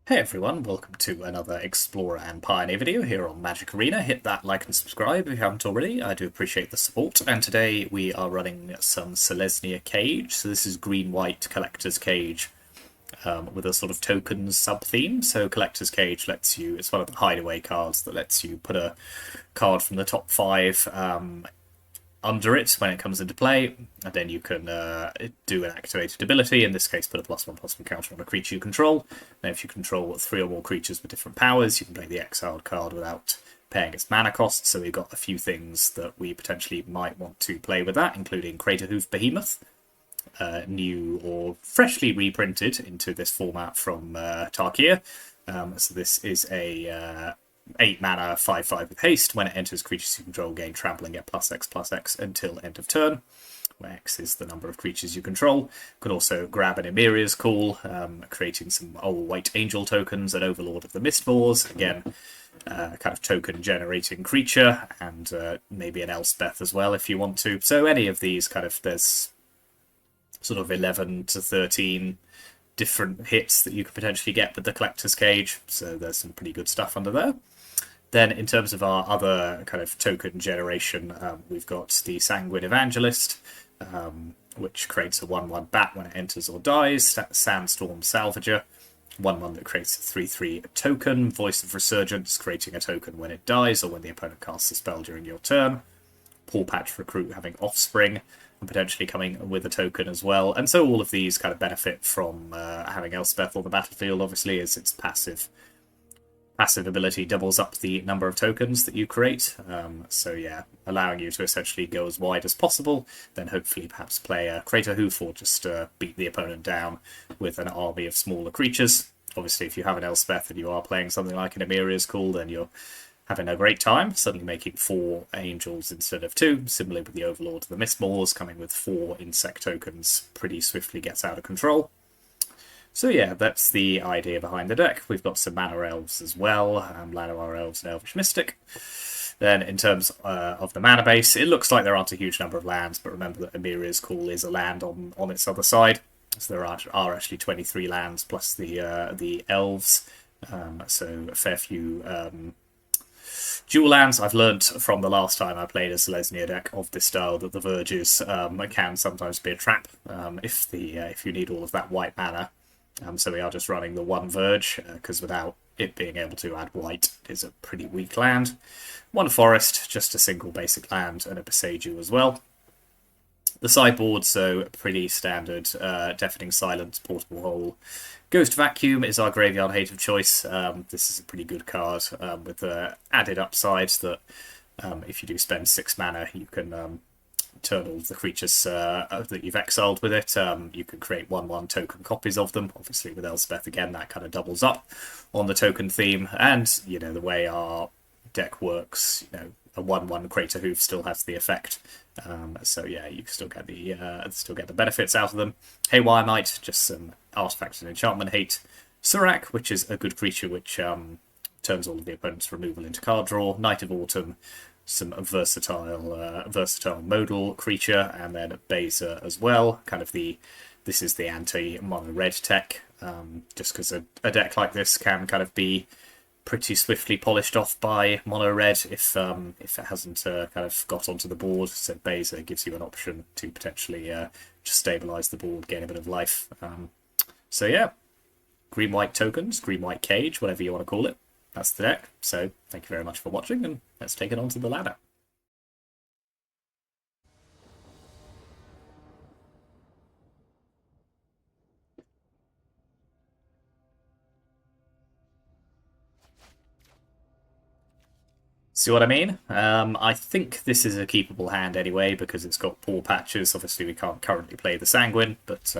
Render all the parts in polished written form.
Hey everyone, welcome to another Explorer and Pioneer video here on Magic Arena. Hit that like and subscribe if you haven't already, I do appreciate the support. And today we are running some Selesnya Cage. So this is green-white Collector's Cage with a sort of tokens sub-theme. So Collector's Cage lets you, it's one of the hideaway cards that lets you put a card from the top 5 under it when it comes into play, and then you can do an activated ability, in this case put a +1/+1 counter on a creature you control. Now if you control 3 or more creatures with different powers, you can play the exiled card without paying its mana cost, so we've got a few things that we potentially might want to play with that, including Craterhoof Behemoth, new or freshly reprinted into this format from Tarkir. So this is a 8 mana, 5/5 with haste. When it enters, creatures you control gain trampling at +X/+X until end of turn, where X is the number of creatures you control. You can also grab an Emiria's Call, creating some old white angel tokens, an Overlord of the Mistborns, again, kind of token generating creature, and maybe an Elspeth as well if you want to. So any of these kind of, there's sort of 11 to 13 different hits that you could potentially get with the Collector's Cage, so there's some pretty good stuff under there. Then in terms of our other kind of token generation, we've got the Sanguine Evangelist, which creates a 1/1 bat when it enters or dies. Sandstorm Salvager, 1/1 that creates a 3/3 token. Voice of Resurgence, creating a token when it dies or when the opponent casts a spell during your turn. Paw Patch Recruit having Offspring, and potentially coming with a token as well. And so all of these kind of benefit from having Elspeth on the battlefield, obviously, as its passive ability doubles up the number of tokens that you create. So yeah, allowing you to essentially go as wide as possible, then hopefully perhaps play a Craterhoof or just beat the opponent down with an army of smaller creatures. Obviously, if you have an Elspeth and you are playing something like an Emiria's Call, then you're having a great time, suddenly making 4 angels instead of 2. Similarly with the Overlord of the Mistborns, coming with 4 insect tokens pretty swiftly gets out of control. So yeah, that's the idea behind the deck. We've got some Mana Elves as well, Llanowar Elves and Elvish Mystic. Then in terms of the mana base, it looks like there aren't a huge number of lands, but remember that Emiria's Call is a land on its other side. So there are actually 23 lands plus the elves, so a fair few dual lands. I've learned from the last time I played a Selesnya deck of this style that the Verges can sometimes be a trap if you need all of that white mana. So we are just running the 1 Verge, because without it being able to add white, it is a pretty weak land. 1 Forest, just a single basic land, and a Beseiju as well. The sideboard, so pretty standard Deafening Silence, Portable Hole. Ghost Vacuum is our graveyard hate of choice. This is a pretty good card with the added upsides that if you do spend 6 mana, you can turn all of the creatures that you've exiled with it. You can create 1/1 token copies of them. Obviously with Elspeth again, that kind of doubles up on the token theme. And you know the way our deck works, you know, a 1/1 Craterhoof still has the effect. So yeah, you can still get the benefits out of them. Haywire Might, just some artifact and enchantment hate. Surak, which is a good creature which turns all of the opponent's removal into card draw. Night of Autumn, some versatile modal creature, and then Beza as well. Kind of this is the anti-mono red tech, just because a deck like this can kind of be pretty swiftly polished off by mono red if it hasn't kind of got onto the board. So Beza gives you an option to potentially just stabilize the board, gain a bit of life. So yeah, green white tokens, green white cage, whatever you want to call it. That's the deck. So thank you very much for watching, and let's take it on to the ladder. See what I mean? I think this is a keepable hand anyway, because it's got Paw Patches. Obviously we can't currently play the Sanguine, but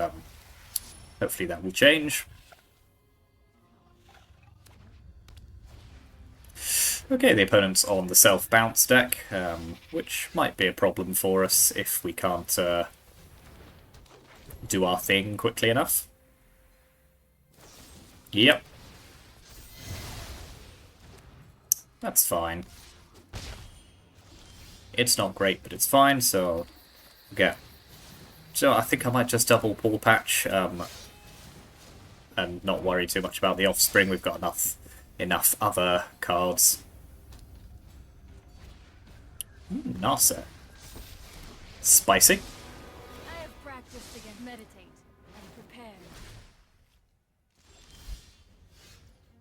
hopefully that will change. Okay, the opponent's on the self-bounce deck, which might be a problem for us if we can't do our thing quickly enough. Yep. That's fine. It's not great, but it's fine, so yeah. So I think I might just double Paw Patch and not worry too much about the offspring. We've got enough other cards. Nasa. Spicy. I have practiced again. Meditate and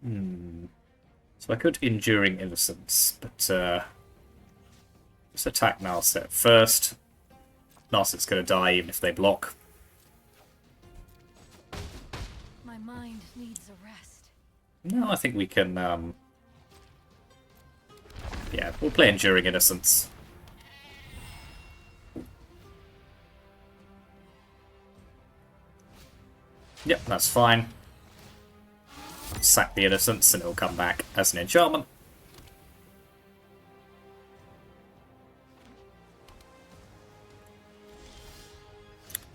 prepare. So I could Enduring Innocence, but let's attack Narset first. Narset's going to die even if they block. My mind needs a rest. No, I think we can... yeah, we'll play Enduring Innocence. Yep, that's fine. Sack the Innocence and it'll come back as an enchantment.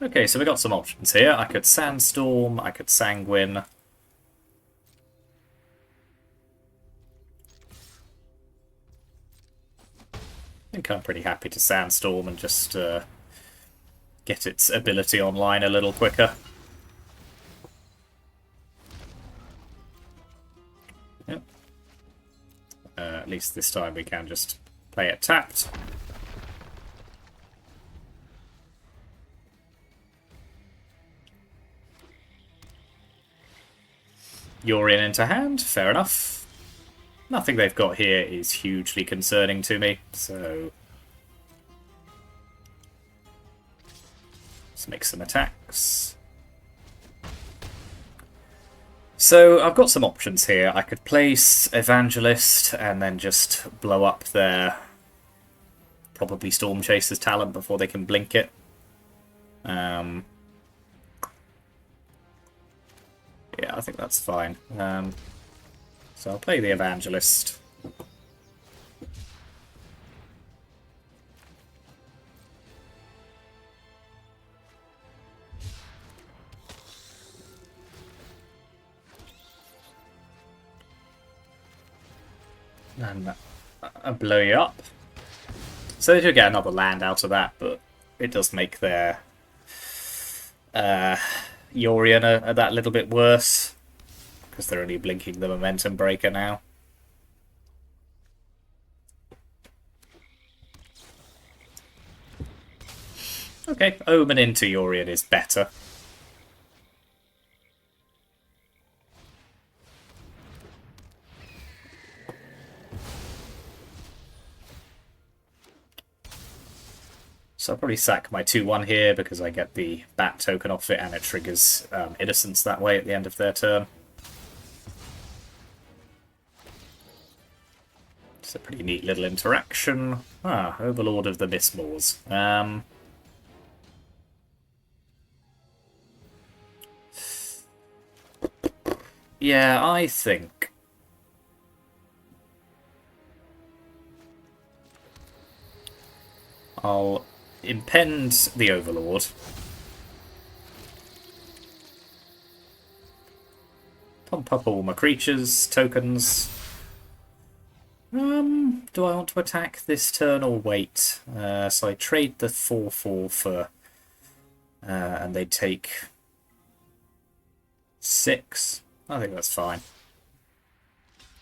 Okay, so we got some options here. I could Sandstorm, I could Sanguine. I think I'm pretty happy to Sandstorm and just get its ability online a little quicker. Yep. At least this time we can just play it tapped. You're into hand, fair enough. Nothing they've got here is hugely concerning to me, so let's make some attacks. So I've got some options here. I could place Evangelist and then just blow up their probably Storm Chaser's talent before they can blink it. Yeah, I think that's fine. So I'll play the Evangelist. And I'll blow you up. So they do get another land out of that, but it does make their Yorion that little bit worse, because they're only blinking the Momentum Breaker now. Okay, Omen into Yorion is better. So I'll probably sack my 2-1 here because I get the bat token off it and it triggers Innocence that way at the end of their turn. It's a pretty neat little interaction. Ah, Overlord of the Mistmoors. Yeah, I think I'll impend the Overlord. Pump up all my creatures, tokens. Do I want to attack this turn or wait? So I trade the 4/4 for... and they take 6. I think that's fine.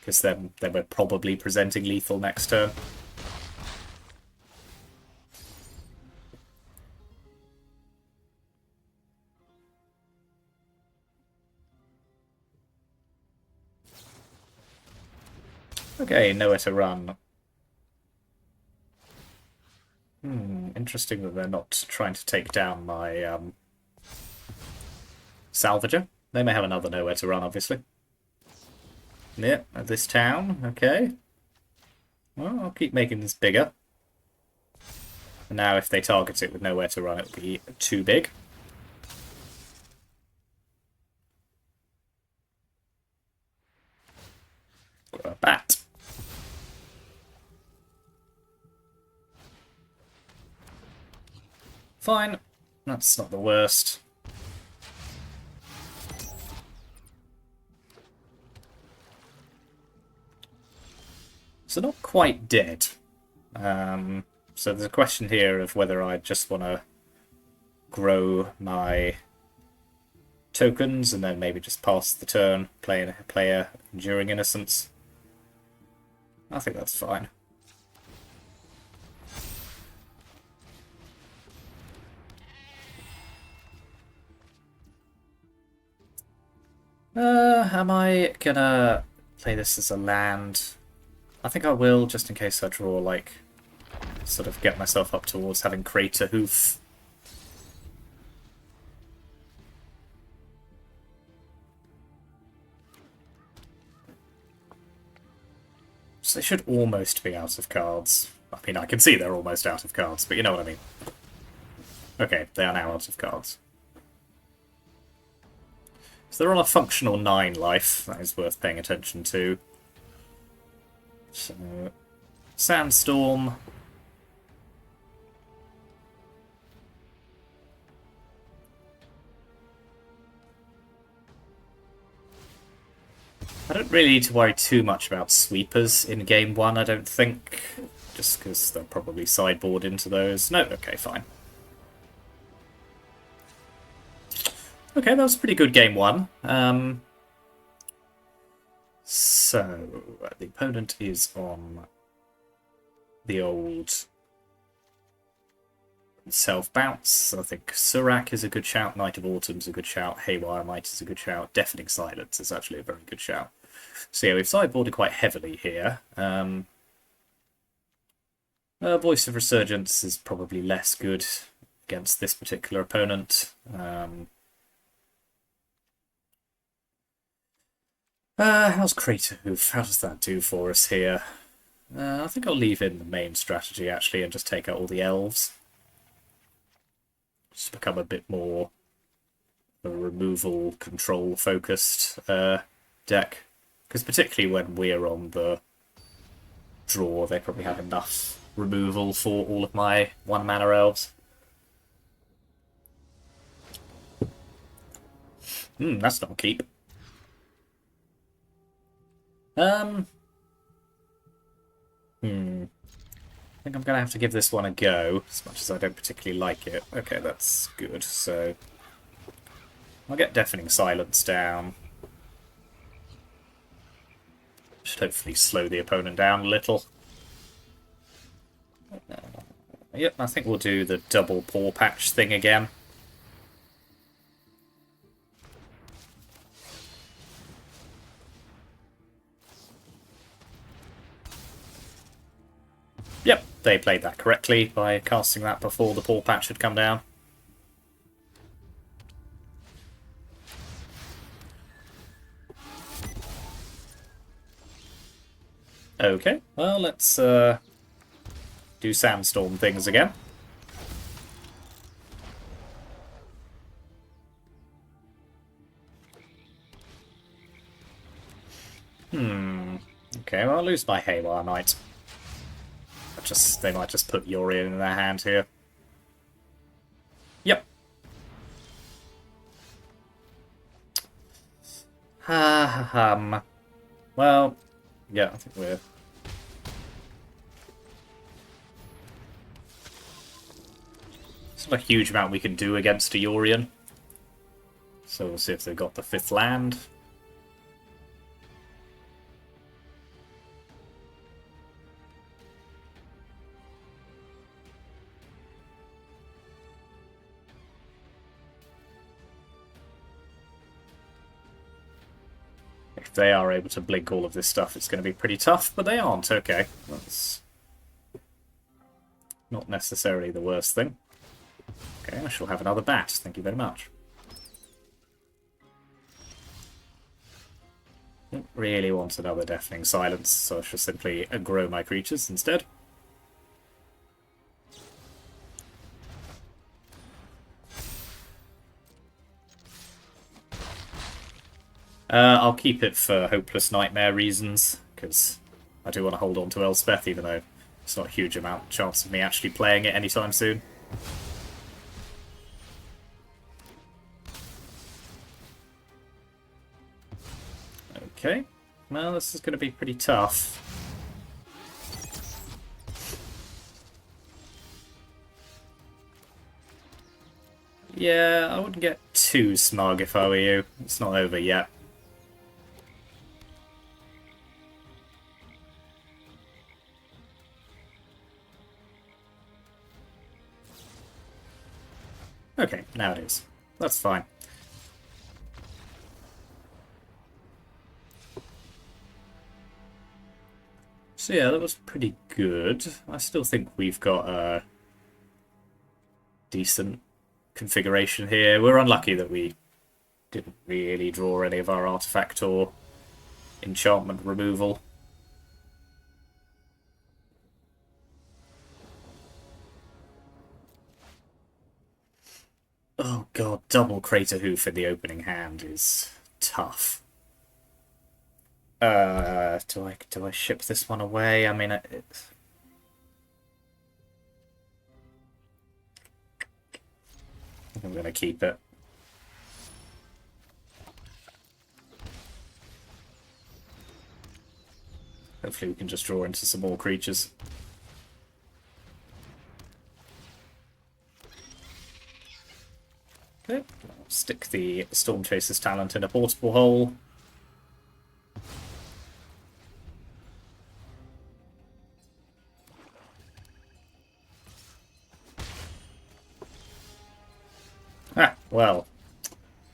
Because then we're probably presenting lethal next turn. Okay, nowhere to run. Interesting that they're not trying to take down my Salvager. They may have another nowhere to run, obviously. Yep, at this town. Okay. Well, I'll keep making this bigger. And now if they target it with nowhere to run, it'll be too big. Got a bat. Fine. That's not the worst. So not quite dead. So there's a question here of whether I just want to grow my tokens, and then maybe just pass the turn, play a Enduring Innocence. I think that's fine. Am I gonna play this as a land? I think I will, just in case I draw, like, sort of get myself up towards having Craterhoof. So they should almost be out of cards. I mean, I can see they're almost out of cards, but you know what I mean. Okay, they are now out of cards. So they're on a functional 9 life. That is worth paying attention to. So, Sandstorm. I don't really need to worry too much about sweepers in game 1, I don't think. Just because they'll probably sideboard into those. No, okay, fine. Okay, that was a pretty good game 1. So, the opponent is on the old self-bounce. I think Surak is a good shout, Knight of Autumn's a good shout, Haywire Might is a good shout, Deafening Silence is actually a very good shout. So yeah, we've sideboarded quite heavily here. Voice of Resurgence is probably less good against this particular opponent. How's Craterhoof? How does that do for us here? I think I'll leave in the main strategy, actually, and just take out all the elves. Just become a bit more removal control focused deck. Because particularly when we're on the draw, they probably have enough removal for all of my 1-mana elves. That's not a keep. I think I'm going to have to give this one a go, as much as I don't particularly like it. Okay, that's good. So I'll get Deafening Silence down. Should hopefully slow the opponent down a little. Yep, I think we'll do the double paw patch thing again. Yep, they played that correctly by casting that before the paw patch had come down. Okay, well, let's do Sandstorm things again. Okay, well, I'll lose my Haywire Might. They might just put Yorion in their hand here. Yep. Well, yeah, I think we're... It's not a huge amount we can do against a Yorion. So we'll see if they've got the 5th land. If they are able to blink all of this stuff, it's going to be pretty tough, but they aren't. Okay, that's not necessarily the worst thing. Okay, I shall have another bat. Thank you very much. Don't really want another Deafening Silence, so I shall simply grow my creatures instead. I'll keep it for Hopeless Nightmare reasons, because I do want to hold on to Elspeth, even though it's not a huge amount chance of me actually playing it anytime soon. Okay, well, this is going to be pretty tough. Yeah, I wouldn't get too smug if I were you. It's not over yet. Okay, now it is. That's fine. So yeah, that was pretty good. I still think we've got a decent configuration here. We're unlucky that we didn't really draw any of our artifact or enchantment removal. Oh god, double Craterhoof in the opening hand is tough. Do I ship this one away? I mean, I think I'm gonna keep it. Hopefully we can just draw into some more creatures. Okay, I'll stick the Storm Chaser's talent in a portable hole. Ah, well,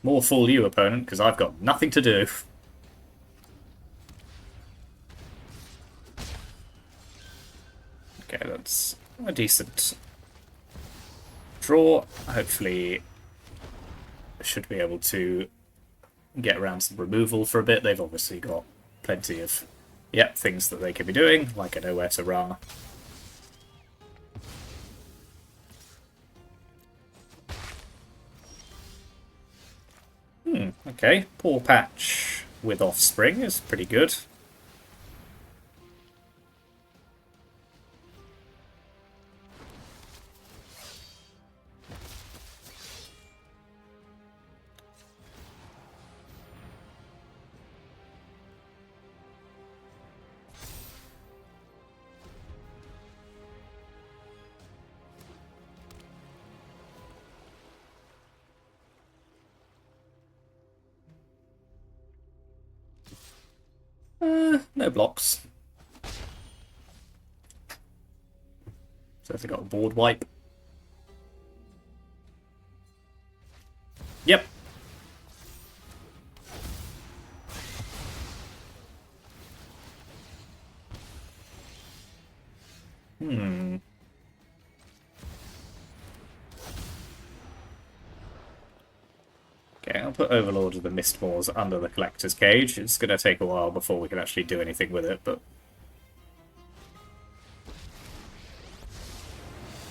more fool you, opponent, because I've got nothing to do. Okay, that's a decent draw. Hopefully, should be able to get around some removal for a bit. They've obviously got plenty of, things that they could be doing, like I know where to run. Okay, Paw Patch with Offspring is pretty good. No blocks. So if they got a board wipe. Yep. Okay, I'll put Overlord of the Mistmoors under the Collector's Cage. It's going to take a while before we can actually do anything with it, but...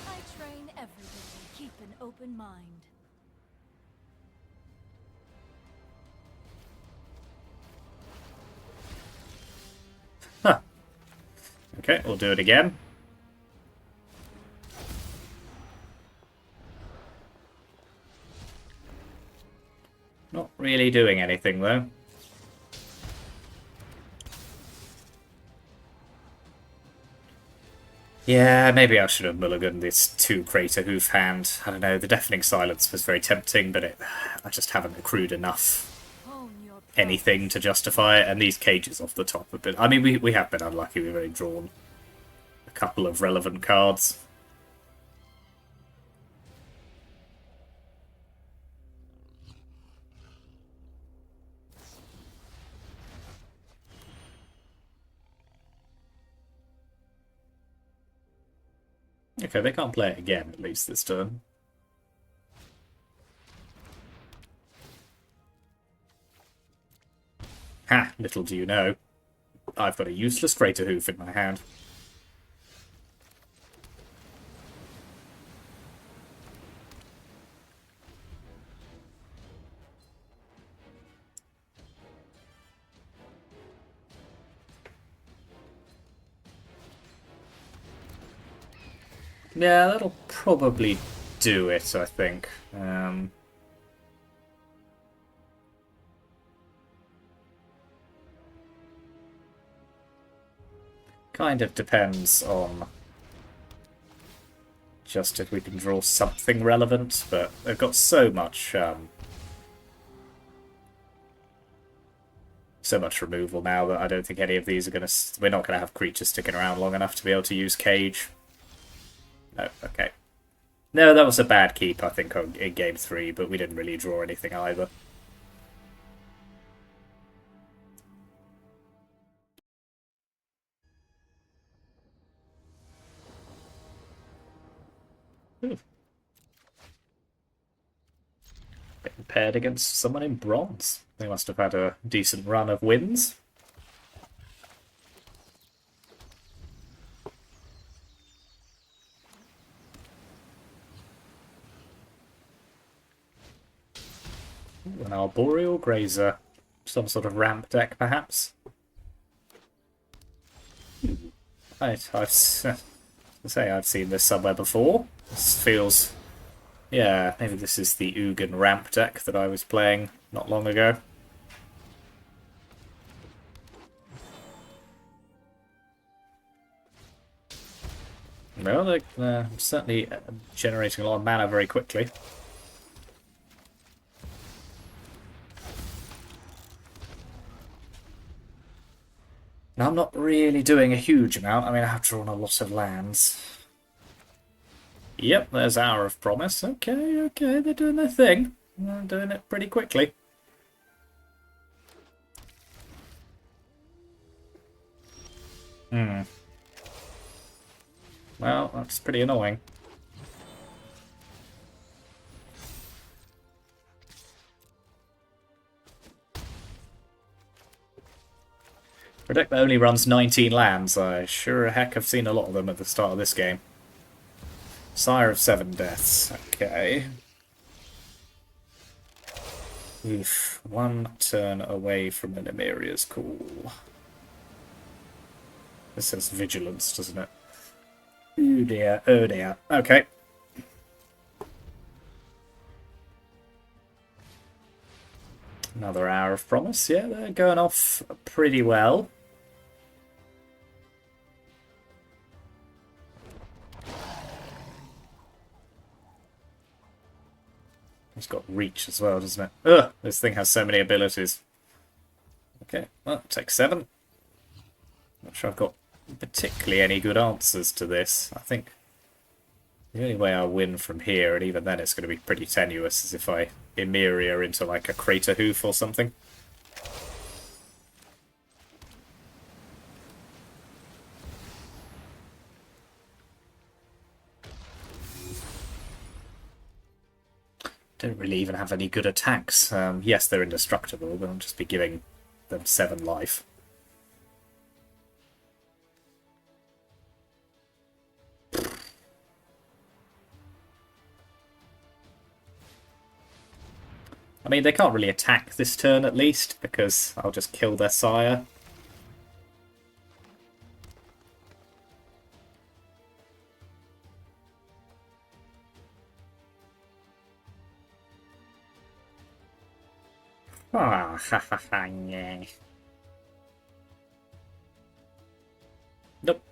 I train everybody. Keep an open mind. Huh. Okay, we'll do it again. Not really doing anything, though. Yeah, maybe I should have mulliganed this 2 Craterhoof hand. I don't know, the Deafening Silence was very tempting, but I just haven't accrued enough anything to justify it, and these cages off the top have been... I mean, we have been unlucky, we've only drawn a couple of relevant cards. Okay, they can't play it again, at least this turn. Ha! Little do you know. I've got a useless Craterhoof in my hand. Yeah, that'll probably do it, I think. Kind of depends on just if we can draw something relevant, but they've got so much So much removal now that I don't think any of these are going to... We're not going to have creatures sticking around long enough to be able to use Cage. No, okay. No, that was a bad keep, I think, in Game 3, but we didn't really draw anything either. Getting paired against someone in bronze. They must have had a decent run of wins. An Arboreal Grazer. Some sort of ramp deck, perhaps? I've seen this somewhere before. This feels... Yeah, maybe this is the Ugin ramp deck that I was playing not long ago. Well, they're certainly generating a lot of mana very quickly. Now, I'm not really doing a huge amount. I mean, I have drawn a lot of lands. Yep, there's Hour of Promise. Okay, okay, they're doing their thing. They're doing it pretty quickly. Well, that's pretty annoying. For a deck that only runs 19 lands, I sure heck have seen a lot of them at the start of this game. Sire of 7 Deaths. Okay. Oof. One turn away from an Emeria's Call. This says Vigilance, doesn't it? Oh dear, oh dear. Okay. Another Hour of Promise. Yeah, they're going off pretty well. It's got reach as well, doesn't it? Ugh, this thing has so many abilities. Okay, well, take 7. Not sure I've got particularly any good answers to this. I think the only way I win from here, and even then it's going to be pretty tenuous, is if I Emeria into like a Craterhoof or something. Don't really even have any good attacks. Yes, they're indestructible, but I'll just be giving them 7 life. I mean, they can't really attack this turn at least, because I'll just kill their sire. Ah, ha ha ha, yeah. Nope.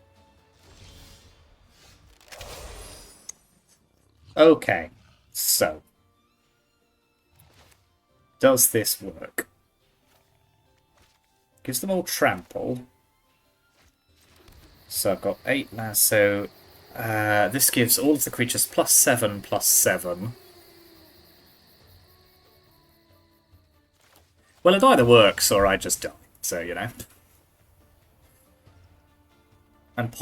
Okay, so. Does this work? Gives them all trample. So I've got 8 now, so this gives all of the creatures +7/+7. Well, it either works or I just die, so, you know. And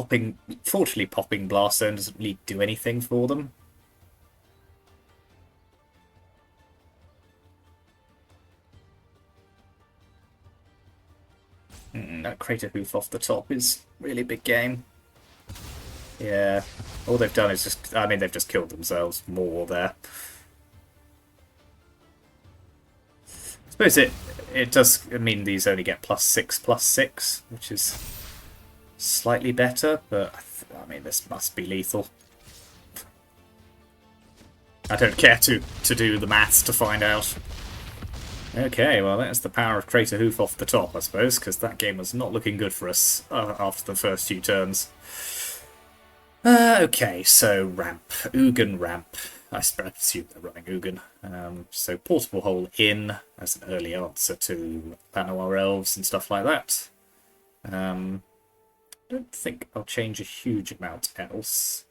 fortunately popping Blast Zone doesn't really do anything for them. That Craterhoof off the top is really big game. Yeah, all they've done is just, I mean, they've just killed themselves more there. I suppose it does mean these only get +6/+6, which is slightly better, but I mean, this must be lethal. I don't care to do the maths to find out. Okay, well, that's the power of Craterhoof off the top, I suppose, because that game was not looking good for us after the first few turns. Okay, so ramp. Ugin ramp. I assume they're running Ugin. So portable hole in as an early answer to Llanowar Elves and stuff like that. I don't think I'll change a huge amount else.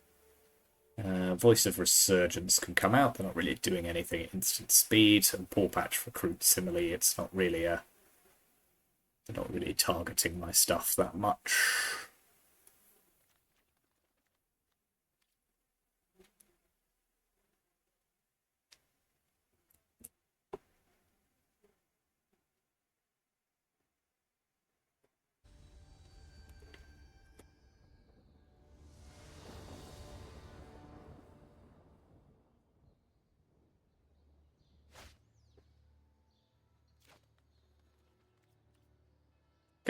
Voice of Resurgence can come out. They're not really doing anything at instant speed. And Paw Patch Recruit similarly, it's not really a... They're not really targeting my stuff that much.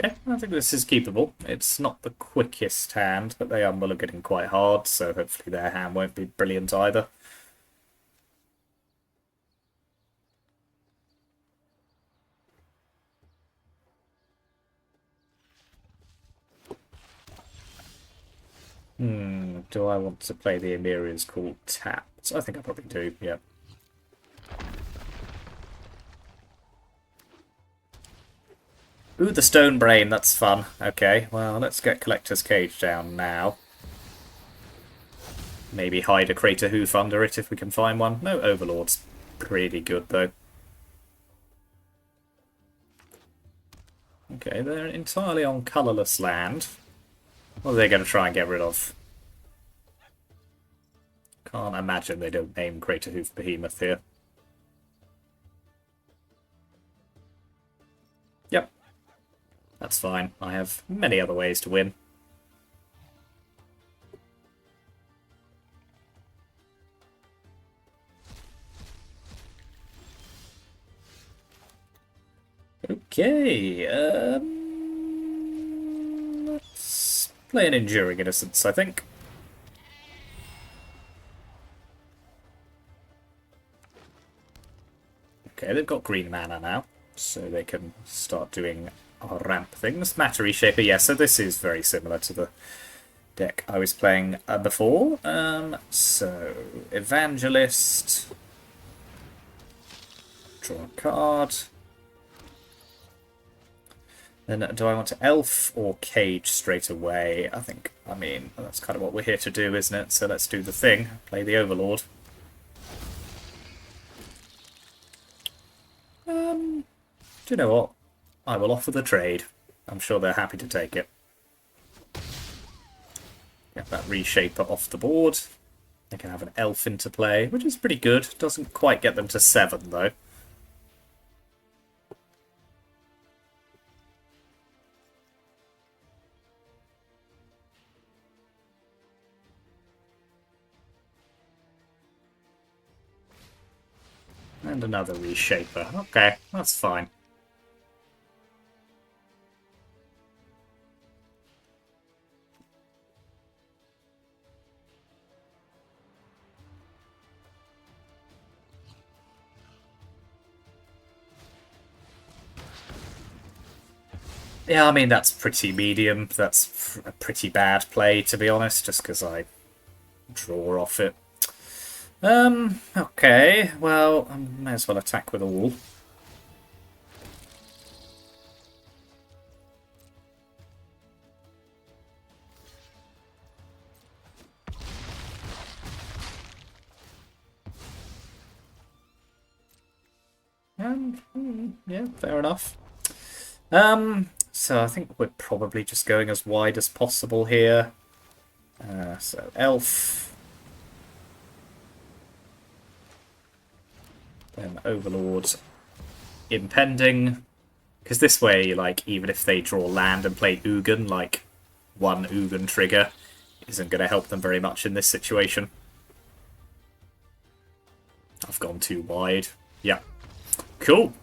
Okay, I think this is keepable. It's not the quickest hand, but they are mulliganing quite hard, so hopefully their hand won't be brilliant either. Do I want to play the Emirians called tapped? I think I probably do, yeah. Ooh, the Stone Brain, that's fun. Okay, well, let's get Collector's Cage down now. Maybe hide a Craterhoof under it if we can find one. No, Overlord's pretty good, though. Okay, they're entirely on colourless land. What are they going to try and get rid of? Can't imagine they don't name Craterhoof Behemoth here. Yep. That's fine. I have many other ways to win. Okay, let's play an Enduring Innocence, I think. Okay, they've got green mana now, so they can start doing our ramp things. Matter Reshaper, yeah, so this is very similar to the deck I was playing before. So, Evangelist, draw a card. Then do I want to Elf or Cage straight away? I mean, that's kind of what we're here to do, isn't it? So let's do the thing, play the Overlord. Do you know what? I will offer the trade. I'm sure they're happy to take it. Get that Reshaper off the board. They can have an Elf into play, which is pretty good. Doesn't quite get them to 7, though. And another Reshaper. Okay, that's fine. Yeah, I mean, that's pretty medium. That's a pretty bad play, to be honest, just because I draw off it. Okay, well, I may as well attack with all. And, yeah, fair enough. So I think we're probably just going as wide as possible here. So Elf. Then Overlord. Impending. Because this way, like, even if they draw land and play Ugin, like, one Ugin trigger isn't going to help them very much in this situation. I've gone too wide. Yeah. Cool.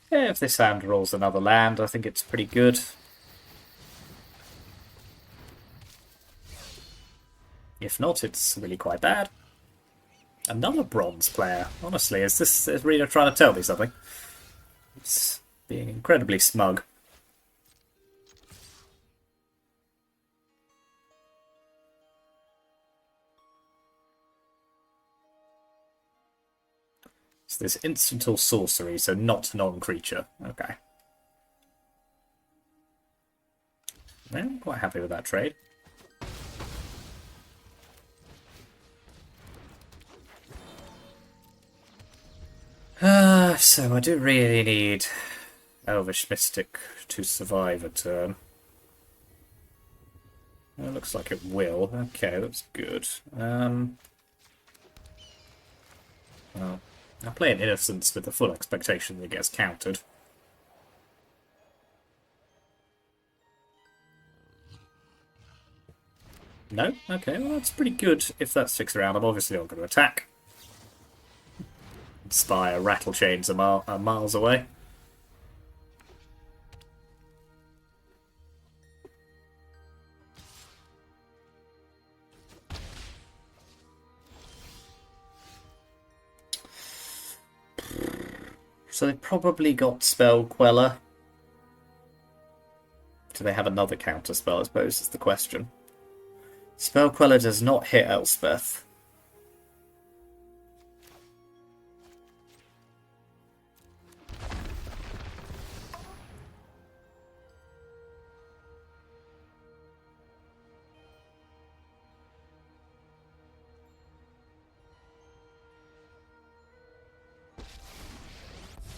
Yeah, if this hand rolls another land, I think it's pretty good. If not, it's really quite bad. Another bronze player. Honestly, is this Rita trying to tell me something? It's being incredibly smug. So this instant or sorcery, so not non-creature. Okay. Yeah, I'm quite happy with that trade. So I do really need Elvish Mystic to survive a turn. It looks like it will. Okay, that's good. Well, I play an Innocence with the full expectation that it gets countered. No? Okay, well that's pretty good if that sticks around. I'm obviously not going to attack. Spire rattle chains are miles away. So they probably got Spell Queller. Do they have another counter spell, I suppose, is the question. Spell Queller does not hit Elspeth.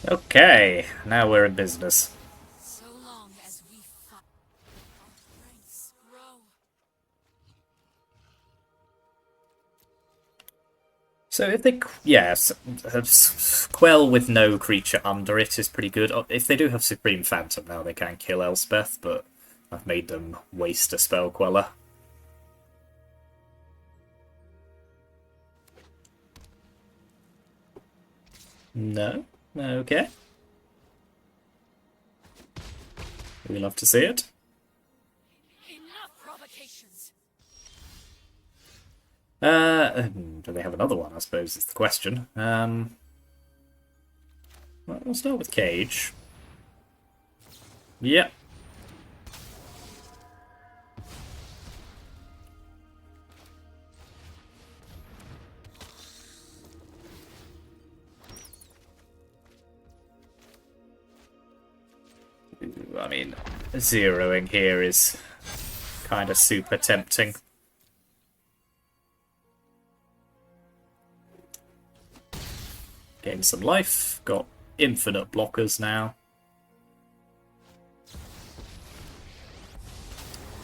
Okay, now we're in business. So long as we fight, our ranks grow. So if they, yes, Quell with no creature under it is pretty good. If they do have Supreme Phantom now, they can kill Elspeth, but I've made them waste a Spell Queller. No? Okay. We love to see it. Enough provocations. Do they have another one, I suppose, is the question. Well, we'll start with Cage. Yep. I mean, zeroing here is kind of super tempting. Gain some life. Got infinite blockers now.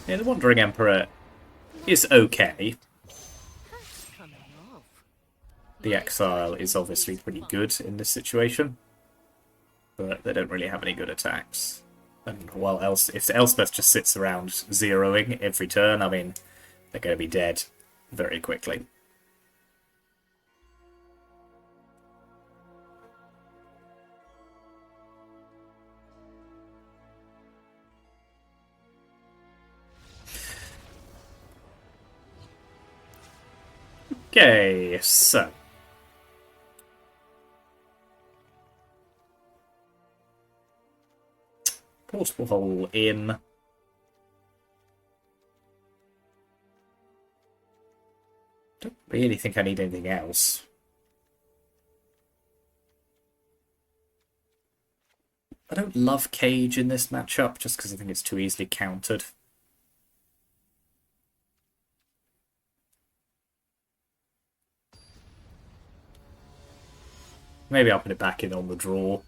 Yeah, the Wandering Emperor is okay. The Exile is obviously pretty good in this situation, but they don't really have any good attacks. And while if Elspeth just sits around zeroing every turn, I mean, they're going to be dead very quickly. Okay, so Portable Hole in. Don't really think I need anything else. I don't love Cage in this matchup just because I think it's too easily countered. Maybe I'll put it back in on the draw.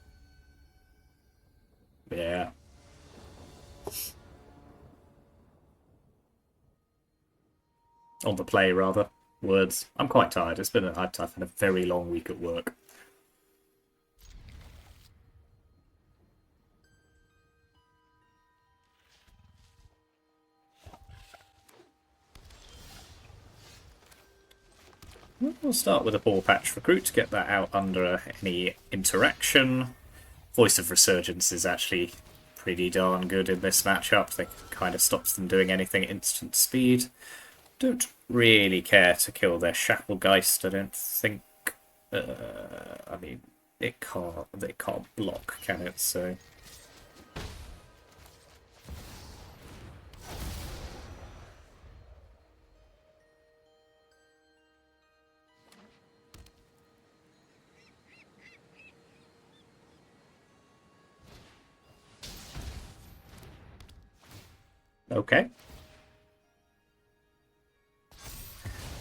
Yeah. On the play, rather. Words. I'm quite tired. I've had a very long week at work. We'll start with a Paw Patch Recruit to get that out under any interaction. Voice of Resurgence is actually pretty darn good in this matchup. They kind of stops them doing anything at instant speed. Don't really care to kill their Shacklegeist, I don't think. I mean, they can't block, can it? So okay.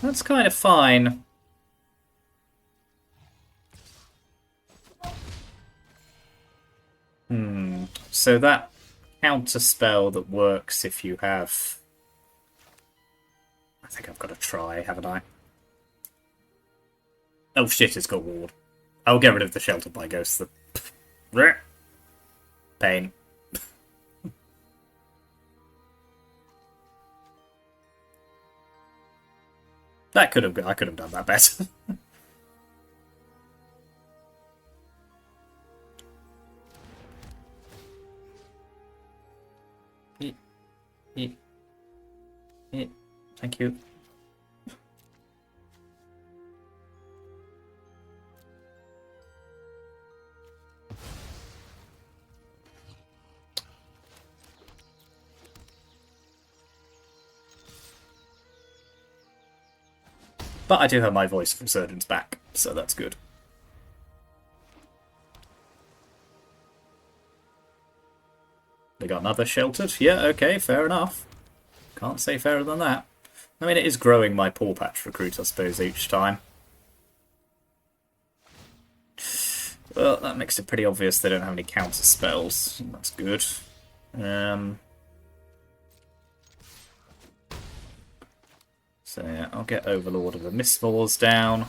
That's kind of fine. So that counter spell that works if you have... I think I've got to try, haven't I? Oh shit, it's got ward. I'll get rid of the Sheltered by Ghosts. Pain. I could have done that better. Thank you. But I do have my voice from Surgeon's back, so that's good. They got another Sheltered? Yeah, okay, fair enough. Can't say fairer than that. I mean, it is growing my Paw Patch recruit, I suppose, each time. Well, that makes it pretty obvious they don't have any counter spells. That's good. So yeah, I'll get Overlord of the Mistfalls down.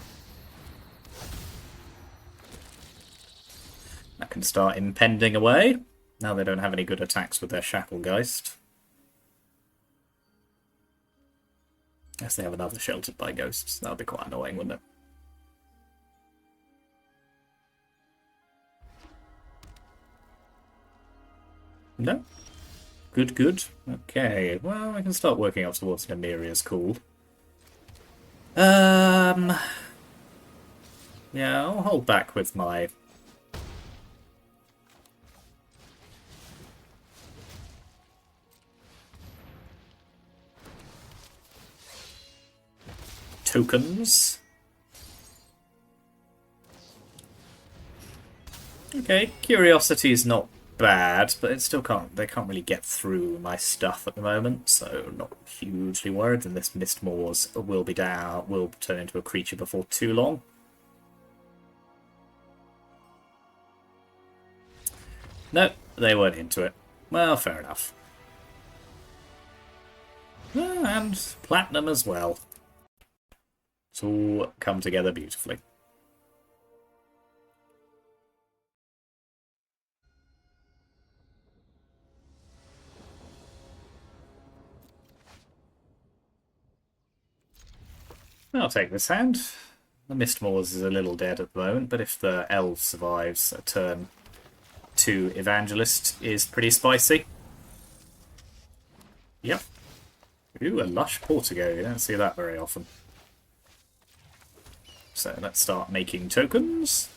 I can start impending away. Now they don't have any good attacks with their Shacklegeist. Yes, they have another Sheltered by Ghosts. That would be quite annoying, wouldn't it? No? Good, good. Okay, well, I can start working up towards Dimir is cool. Yeah, I'll hold back with my... tokens. Okay, Curiosity is not bad, but it still can't. They can't really get through my stuff at the moment, so not hugely worried. And this Mistmores will be down. Will turn into a creature before too long. No, they weren't into it. Well, fair enough. And platinum as well. It's all come together beautifully. I'll take this hand. The Mistmores is a little dead at the moment, but if the Elf survives, a turn 2 Evangelist is pretty spicy. Yep. Ooh, a Lush Portigo. You don't see that very often. So let's start making tokens.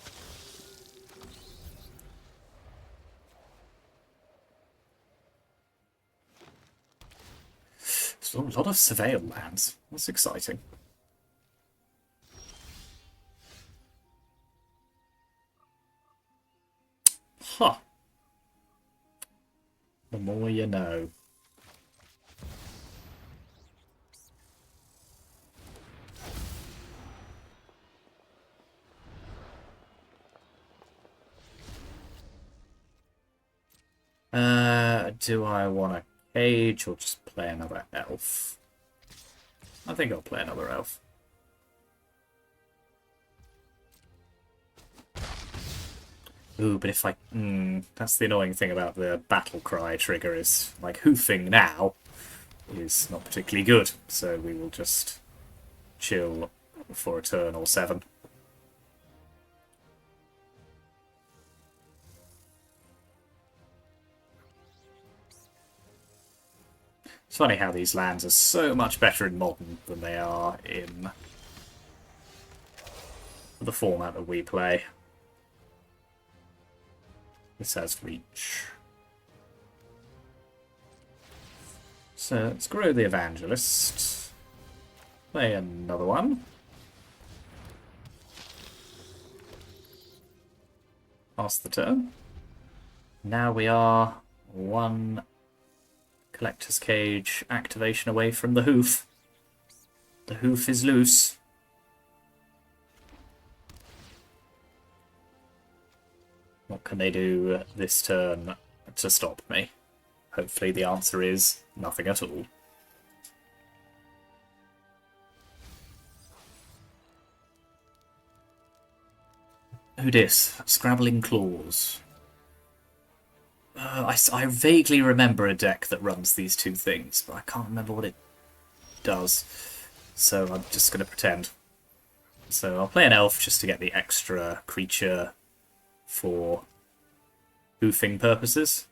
So a lot of Surveil lands. That's exciting. Huh. The more you know. Do I want a cage or just play another elf? I think I'll play another elf. Ooh, but if I... that's the annoying thing about the battle cry trigger is, like, hoofing now is not particularly good. So we will just chill for a turn or 7. It's funny how these lands are so much better in Modern than they are in the format that we play. This has reach. So let's grow the Evangelist. Play another one. Pass the turn. Now we are one Collector's Cage activation away from the Hoof. The Hoof is loose. What can they do this turn to stop me? Hopefully the answer is nothing at all. Who dis? Scrabbling Claws. I vaguely remember a deck that runs these two things, but I can't remember what it does. So I'm just going to pretend. So I'll play an elf just to get the extra creature for hoofing purposes.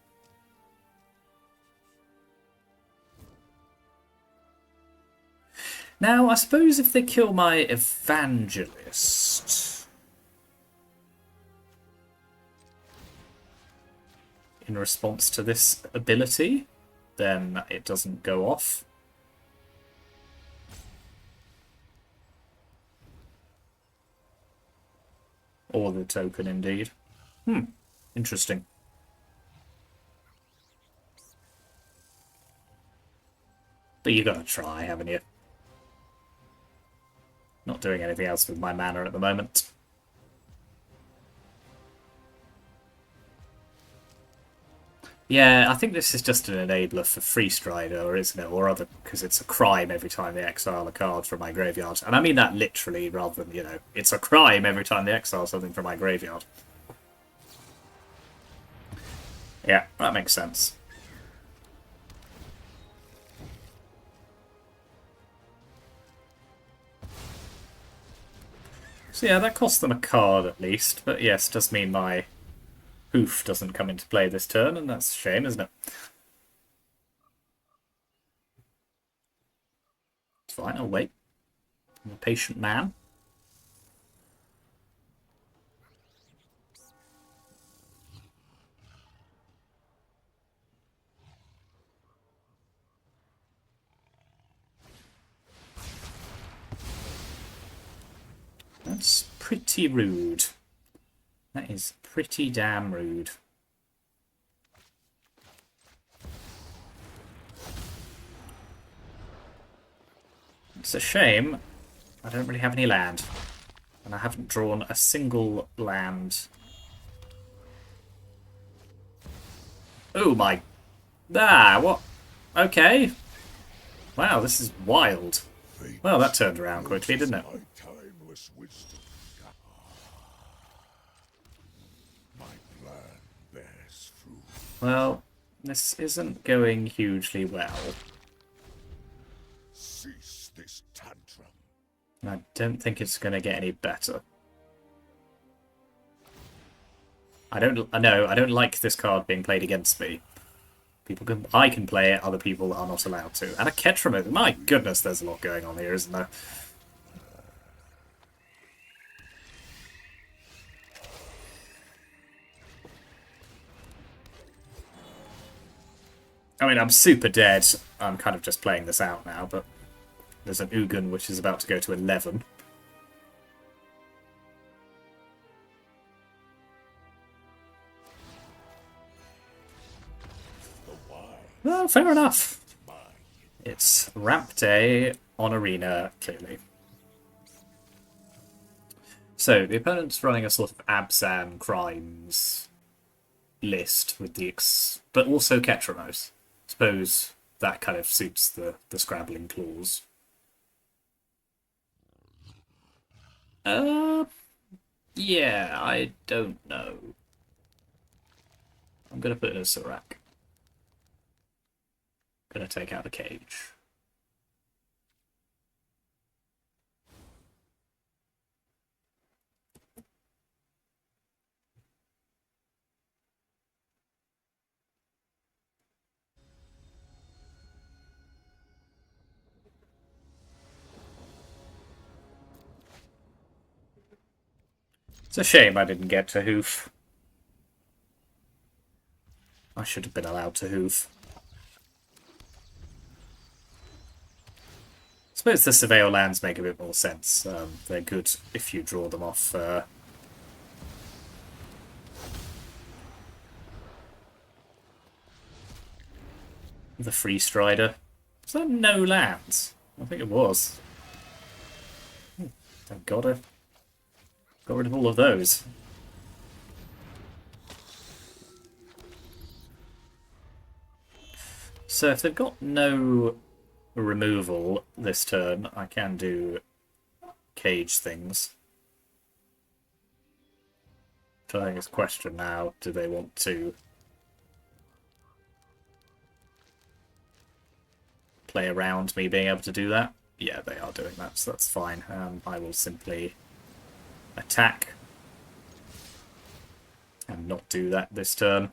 Now, I suppose if they kill my Evangelist in response to this ability, then it doesn't go off. Or the token, indeed. Interesting. But you gotta try, haven't you? Not doing anything else with my mana at the moment. Yeah, I think this is just an enabler for Free Strider, isn't it? Or other, because it's a crime every time they exile a card from my graveyard. And I mean that literally, rather than, you know, it's a crime every time they exile something from my graveyard. Yeah, that makes sense. So yeah, that costs them a card at least, but yes, does mean my Hoof doesn't come into play this turn, and that's a shame, isn't it? It's fine, I'll wait. I'm a patient man. That's pretty rude. That is pretty damn rude. It's a shame I don't really have any land. And I haven't drawn a single land. Oh my... Ah, what? Okay. Wow, this is wild. Well, that turned around quickly, didn't it? Well, this isn't going hugely well. Cease this tantrum. I don't think it's going to get any better. I don't like this card being played against me. I can play it, other people are not allowed to. And a Craterhoof. My goodness, there's a lot going on here, isn't there? I mean, I'm super dead. I'm kind of just playing this out now, but there's an Ugin which is about to go to 11. Well, fair enough. It's ramp day on Arena, clearly. So, the opponent's running a sort of Abzan crimes list with the but also Craterhoof. Suppose that kind of suits the Scrabbling Claws. Yeah, I don't know. I'm gonna put in a Serac. Gonna take out the cage. It's a shame I didn't get to Hoof. I should have been allowed to Hoof. I suppose the Surveil lands make a bit more sense. They're good if you draw them off the Free Strider. Was that no lands? I think it was. Thank God I got rid of all of those. So if they've got no removal this turn, I can do cage things. So I think it's a question now, do they want to play around me being able to do that? Yeah, they are doing that, so that's fine. I will simply attack and not do that this turn.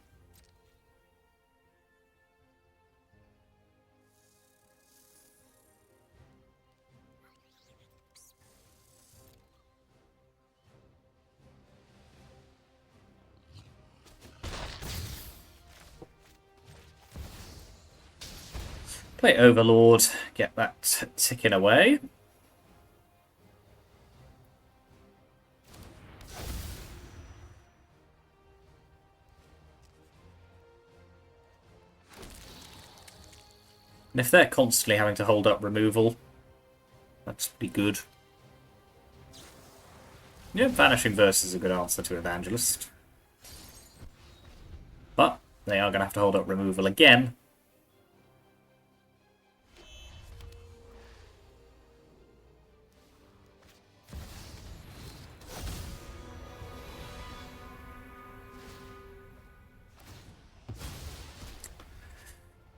Play Overlord, get that ticking away. And if they're constantly having to hold up removal, that's pretty good. Yeah, Vanishing Verse is a good answer to Evangelist. But they are going to have to hold up removal again.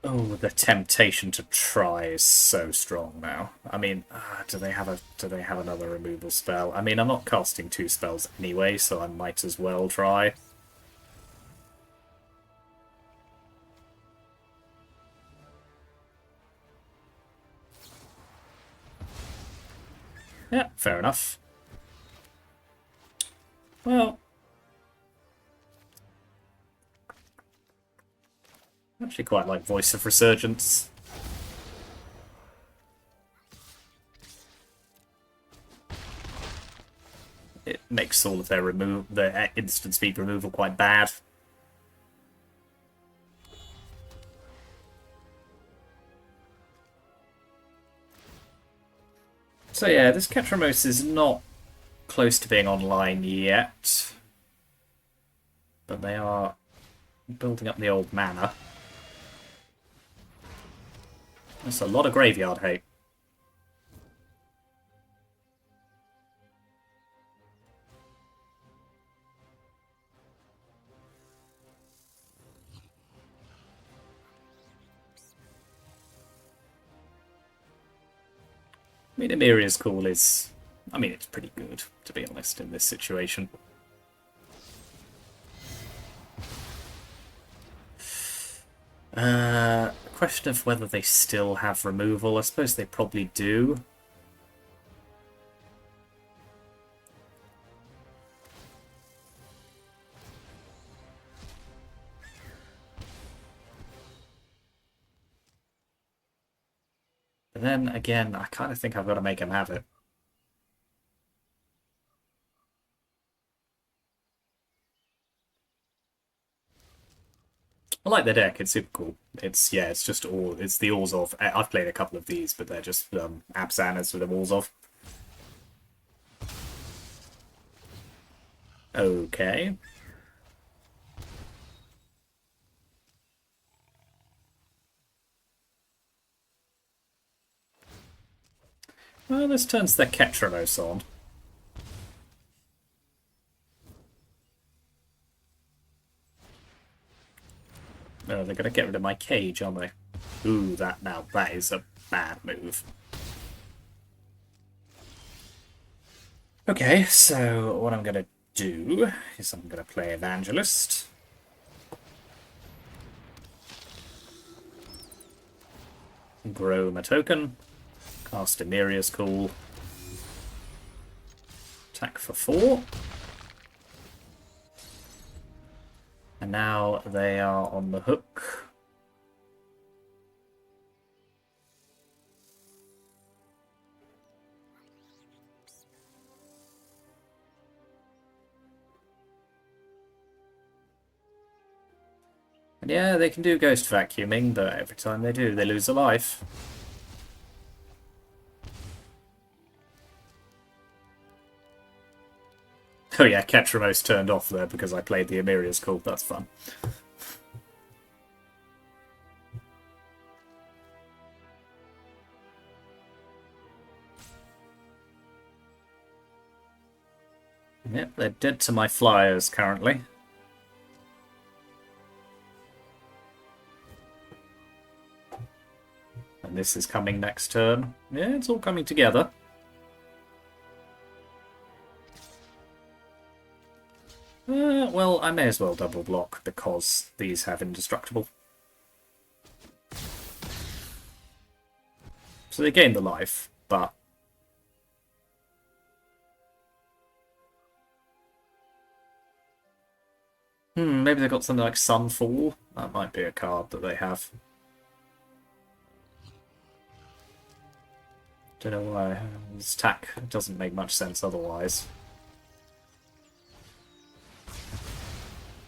Oh, the temptation to try is so strong now. I mean, do they have another removal spell? I mean, I'm not casting 2 spells anyway, so I might as well try. Yeah, fair enough. Well, I actually quite like Voice of Resurgence. It makes all of their instant speed removal quite bad. So yeah, this Craterhoof is not close to being online yet. But they are building up the old mana. That's a lot of graveyard hate. I mean, Amiria's call is... I mean, it's pretty good, to be honest, in this situation. Question of whether they still have removal. I suppose they probably do. But then again, I kind of think I've got to make them have it. I like the deck, it's super cool. It's just it's the Orzhov. I've played a couple of these, but they're just Abzan with the Orzhov. Okay. Well, this turns their Craterhoof on. No, they're going to get rid of my cage, aren't they? Ooh, that is a bad move. Okay, so what I'm going to do is I'm going to play Evangelist. Grow my token. Cast Dimiria's Call. Attack for 4. And now they are on the hook. And yeah, they can do ghost vacuuming, but every time they do, they lose a life. Oh yeah, catch remote's turned off there because I played the Amiria's call. That's fun. Yep, they're dead to my flyers currently. And this is coming next turn. Yeah, it's all coming together. Well, I may as well double block because these have indestructible. So they gain the life, but... maybe they've got something like Sunfall. That might be a card that they have. Don't know why. This attack doesn't make much sense otherwise.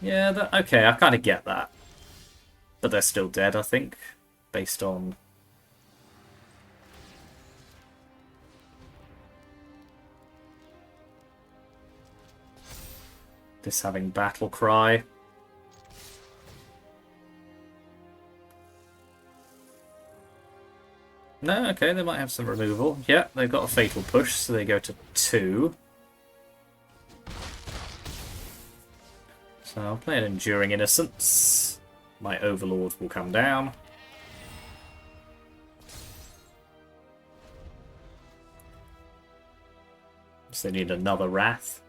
Yeah, okay, I kind of get that. But they're still dead, I think, based on... this having Battle Cry. No, okay, they might have some removal. Yeah, they've got a Fatal Push, so they go to 2. So I'll play an Enduring Innocence. My Overlord will come down. So they need another Wrath.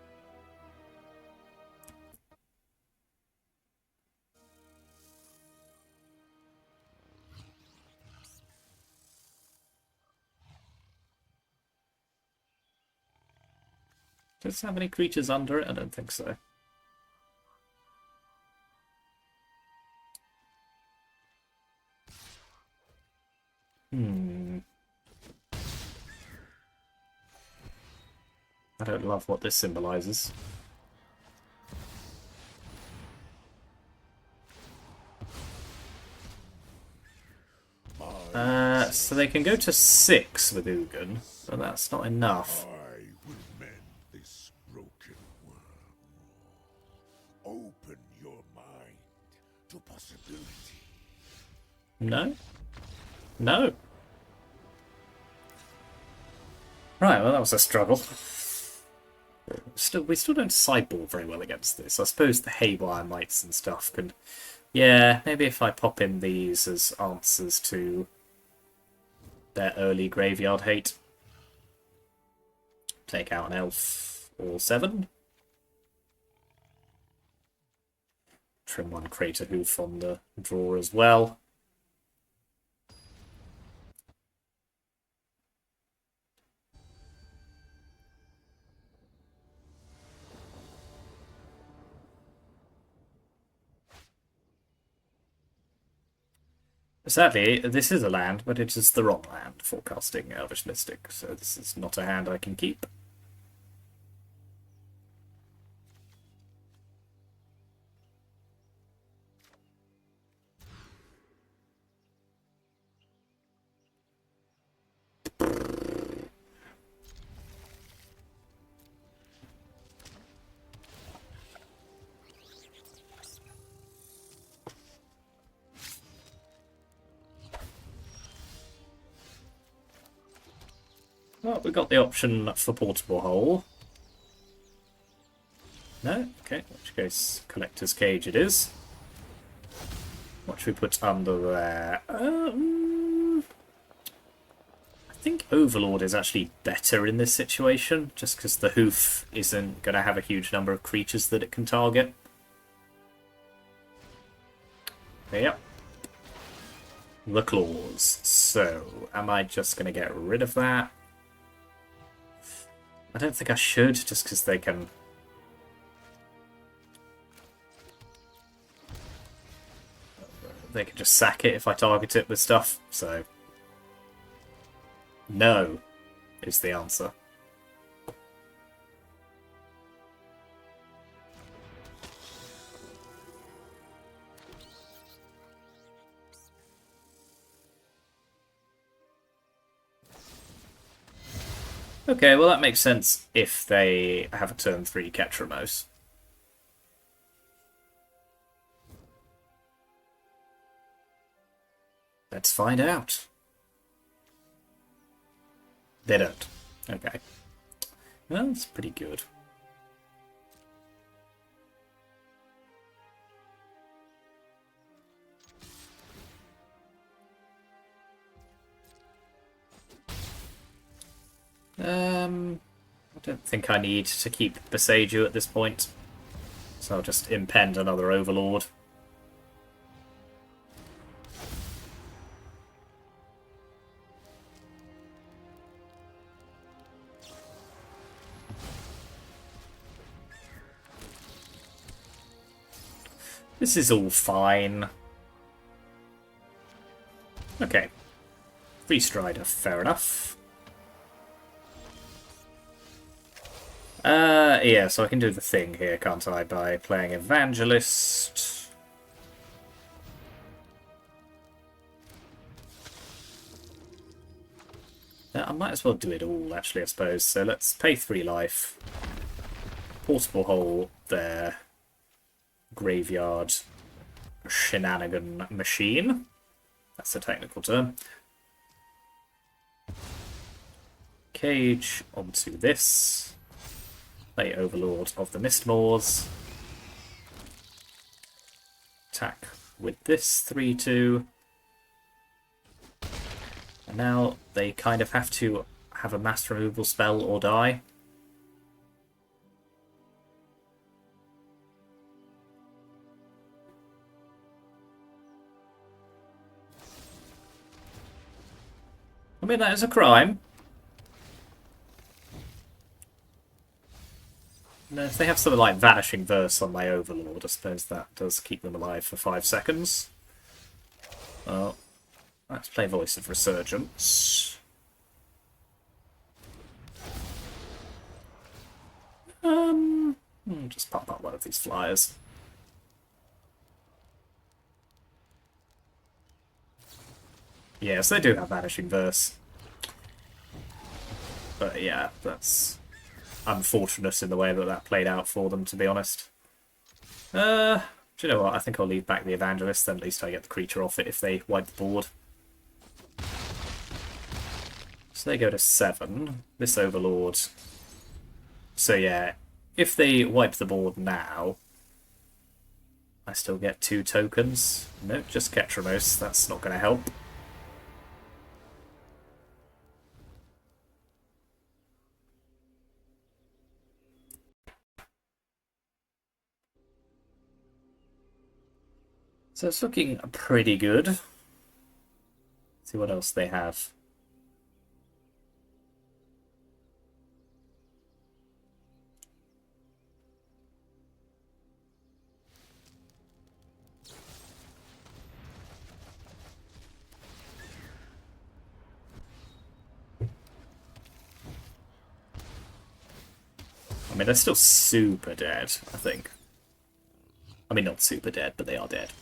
Does it have any creatures under it? I don't think so. I don't love what this symbolizes. So they can go to 6 with Ugin, but that's not enough. I will mend this broken world. Open your mind to possibility. No? No. Right, well that was a struggle. We still don't sideboard very well against this. I suppose the Haywire Mites and stuff can... Yeah, maybe if I pop in these as answers to their early graveyard hate. Take out an elf or 7. Trim one Craterhoof on the draw as well. Sadly, this is a land, but it is the wrong land for casting Elvish Mystic, so this is not a hand I can keep. Well, we got the option for Portable Hole. No? Okay, in which case, Collector's Cage it is. What should we put under there? I think Overlord is actually better in this situation, just because the Hoof isn't going to have a huge number of creatures that it can target. Yep. The Claws. So, am I just going to get rid of that? I don't think I should, just because they can... they can just sack it if I target it with stuff, so... No, is the answer. Okay, well that makes sense if they have a turn 3 Craterhoof. Let's find out. They don't. Okay. Well, that's pretty good. I don't think I need to keep Besaju at this point, so I'll just impend another Overlord. This is all fine. Okay. Free Strider, fair enough. Yeah, so I can do the thing here, can't I, by playing Evangelist. I might as well do it all, actually, I suppose. So let's pay 3 life. Portable Hole there. Graveyard Shenanigan Machine. That's the technical term. Cage onto this. Play Overlord of the Mistmoors. Attack with this 3-2. And now they kind of have to have a mass removal spell or die. I mean, that is a crime. And if they have something like Vanishing Verse on my Overlord, I suppose that does keep them alive for 5 seconds. Well, let's play Voice of Resurgence. Just pop up one of these flyers. Yes, they do have Vanishing Verse. But yeah, that's unfortunate in the way that that played out for them, to be honest. Do you know what? I think I'll leave back the Evangelist, then at least I get the creature off it if they wipe the board. So they go to 7. This Overlord. So yeah, if they wipe the board now, I still get 2 tokens. No, just Craterhoof. That's not going to help. So it's looking pretty good. Let's see what else they have. I mean, they're still super dead, I think. I mean, not super dead, but they are dead.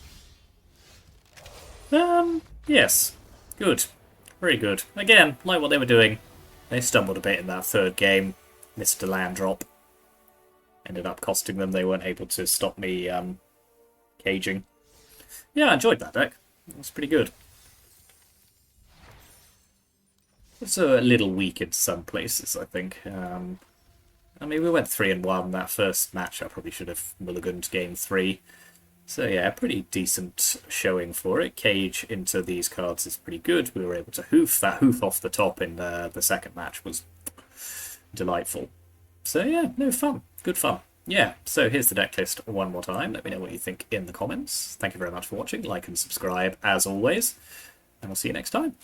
Yes. Good. Very good. Again, like what they were doing. They stumbled a bit in that 3rd game. Missed a land drop. Ended up costing them. They weren't able to stop me caging. Yeah, I enjoyed that deck. It was pretty good. It's a little weak in some places, I think. I mean, we went 3-1 that first match. I probably should have mulliganed game 3. So yeah, pretty decent showing for it. Cage into these cards is pretty good. We were able to hoof. That hoof off the top in the second match was delightful. So yeah, no, fun. Good fun. Yeah, so here's the deck list one more time. Let me know what you think in the comments. Thank you very much for watching. Like and subscribe as always. And I'll see you next time.